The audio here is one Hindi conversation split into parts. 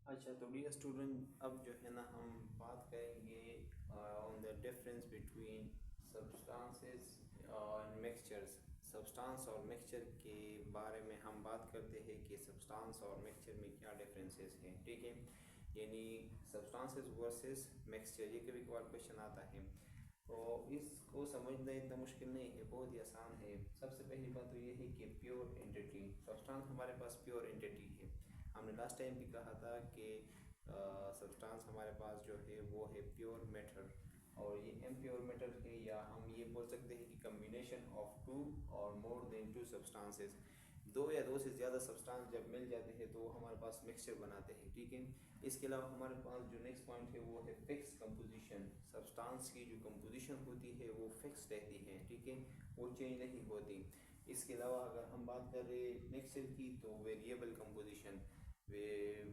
अच्छा, तो डियर स्टूडेंट, अब जो है ना हम बात करेंगे on the difference between substances and mixtures. Substance और मिक्सचर के बारे में हम बात करते हैं कि सब्सटेंस और मिक्सचर में क्या डिफरेंसेस हैं। ठीक है, यानी सब्सटेंसेस वर्सेस मिक्सचर, ये कभी कभार क्वेश्चन आता है। तो इसको समझना इतना मुश्किल नहीं है, बहुत ही आसान है। सबसे पहली बात तो ये है कि प्योर एंटिटी, सब्सटेंस हमारे पास प्योर एंटिटी है। हमने लास्ट टाइम भी कहा था कि सब्सटेंस हमारे पास जो है वो है प्योर मैटर, और ये इम्प्योर मैटर है, या हम ये बोल सकते हैं कि कम्बिनेशन ऑफ टू और मोर देन टू सब्सटेंसेस। दो या दो से ज़्यादा सब्सटेंस जब मिल जाते हैं तो हमारे पास मिक्सचर बनाते हैं। ठीक है, इसके अलावा हमारे पास जो नेक्स्ट पॉइंट है वो है फिक्स कंपोजिशन। सब्सटेंस की जो कंपोजिशन होती है वो फिक्स रहती है। ठीक है, वो चेंज नहीं होती। इसके अलावा अगर हम बात करें मिक्सचर की तो वेरिएबल कंपोजिशन। वे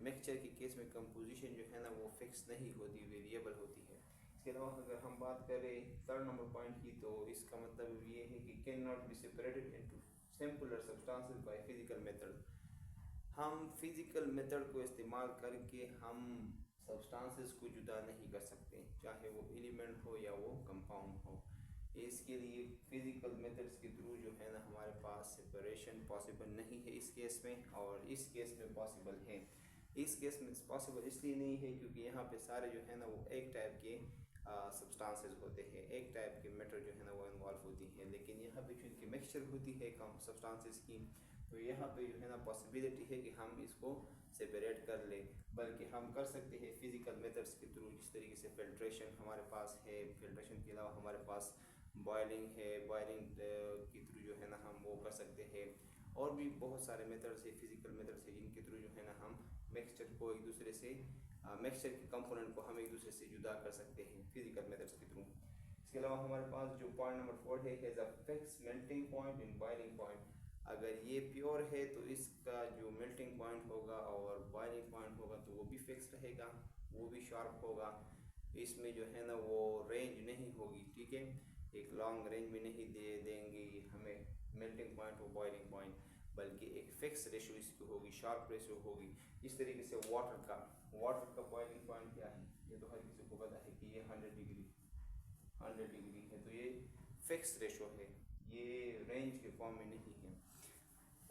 मिक्सचर के केस में कंपोजिशन जो है ना वो फिक्स नहीं होती, वेरिएबल होती है। इसके अलावा अगर हम बात करें थर्ड नंबर पॉइंट की, तो इसका मतलब ये है कि can not be separated into simpler substances by physical method. हम फिजिकल मेथड को इस्तेमाल करके हम सब्सटेंसेस को जुदा नहीं कर सकते, चाहे वो एलिमेंट हो या वो कंपाउंड हो। इसके लिए फिजिकल मेथड्स के थ्रू जो है ना हमारे पास सेपरेशन पॉसिबल नहीं है इस केस में, और इस केस में पॉसिबल है। इस केस में पॉसिबल इसलिए नहीं है क्योंकि यहाँ पे सारे जो है ना वो एक टाइप के सब्सटेंसेस होते हैं, एक टाइप के मेटर जो है ना वो इन्वॉल्व होती हैं। लेकिन यहाँ पे चूँकि मिक्सचर होती है कम सब्सटेंसेस की, तो यहाँ पे जो है ना पॉसिबिलिटी है कि हम इसको सेपरेट कर लें। बल्कि हम कर सकते हैं फिज़िकल मेथड्स के थ्रू, जिस तरीके से फिल्ट्रेशन हमारे पास है। फिल्ट्रेशन के अलावा हमारे पास बॉयलिंग है, बॉयलिंग के थ्रू जो है ना हम वो कर सकते हैं। और भी बहुत सारे मेथड्स है, फिज़िकल मेथड्स है, जिनके थ्रू जो है ना हम मिक्सचर को एक दूसरे से मिक्सचर के कंपोनेंट को हम एक दूसरे से जुदा कर सकते हैं फिजिकल मेथड्स के थ्रू। इसके अलावा हमारे पास जो पॉइंट नंबर 4 है, has a fix melting point in boiling point. अगर ये प्योर है तो इसका जो मेल्टिंग पॉइंट होगा और बॉइलिंग पॉइंट होगा तो वो भी फिक्स रहेगा, वो भी शार्प होगा। इसमें जो है ना वो रेंज नहीं होगी। ठीक है, एक लॉन्ग रेंज में नहीं दे देंगे हमें मेल्टिंग पॉइंट और बॉइलिंग पॉइंट, बल्कि एक फिक्स रेशो इसकी होगी, शार्प रेशो होगी। इस तरीके से वाटर का बॉइलिंग पॉइंट क्या है, ये तो हर किसी को पता है कि ये 100 डिग्री है, तो ये फिक्स रेशो है, ये रेंज के फॉर्म में नहीं है।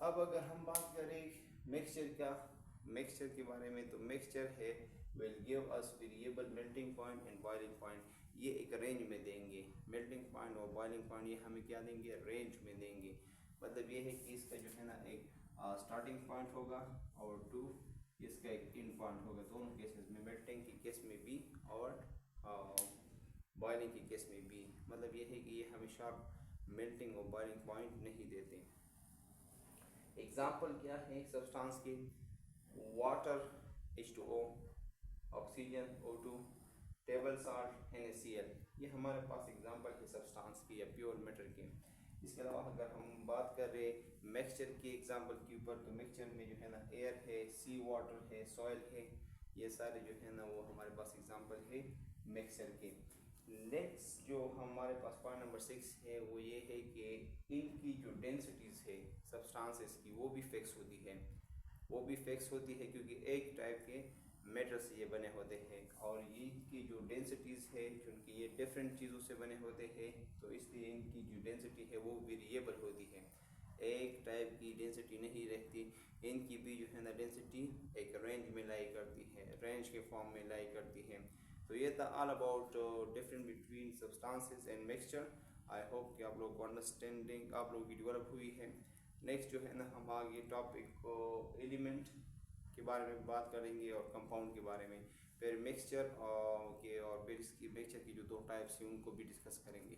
अब अगर हम बात करें मिक्सचर के बारे में, तो मिक्सचर है will give us variable melting point and boiling point. ये एक रेंज में देंगे, मेल्टिंग पॉइंट और बॉइलिंग पॉइंट ये हमें क्या देंगे, रेंज में देंगे। मतलब ये है कि इसका जो है ना एक स्टार्टिंग पॉइंट होगा और टू इसका एक एंड पॉइंट होगा, दोनों केसेस में, मेल्टिंग के केस में भी और बॉइलिंग के केस में भी। मतलब ये है कि ये हमेशा मेल्टिंग और बॉइलिंग पॉइंट नहीं देते। एग्जाम्पल क्या है सब्सटेंस के, water H2O, oxygen O2, table salt NaCl। ये हमारे पास एग्जाम्पल है सब्सटेंस की या प्योर मैटर के। इसके अलावा अगर हम बात कर रहे मिक्सचर के एग्जाम्पल के ऊपर, तो मिक्सचर में जो है ना एयर है, सी वाटर है, सॉइल है, ये सारे जो है ना वो हमारे पास एग्जाम्पल है मिक्सचर के। नेक्स्ट जो हमारे पास पॉइंट नंबर 6 है वो ये है कि इनकी जो डेंसिटीज़ है सब्सटेंसेस की वो भी फिक्स होती है, वो भी फिक्स होती है क्योंकि एक टाइप के मेटल से ये बने होते हैं। और इनकी जो डेंसिटीज़ है, क्योंकि ये डिफरेंट चीज़ों से बने होते हैं, तो इसलिए इनकी जो डेंसिटी है वो वेरिएबल होती है, एक टाइप की डेंसिटी नहीं रहती। इनकी भी जो है ना डेंसिटी एक रेंज में लाई करती है, रेंज के फॉर्म में लाई करती है। तो ये था all about different between substances and mixture. I hope कि आप लोग को अंडरस्टैंडिंग आप लोगों की डेवलप हुई है। नेक्स्ट जो है ना हम आगे टॉपिक को एलिमेंट के बारे में बात करेंगे और कंपाउंड के बारे में, फिर मिक्सचर और फिर इसकी मिक्सचर की जो दो टाइप्स हैं उनको भी डिस्कस करेंगे।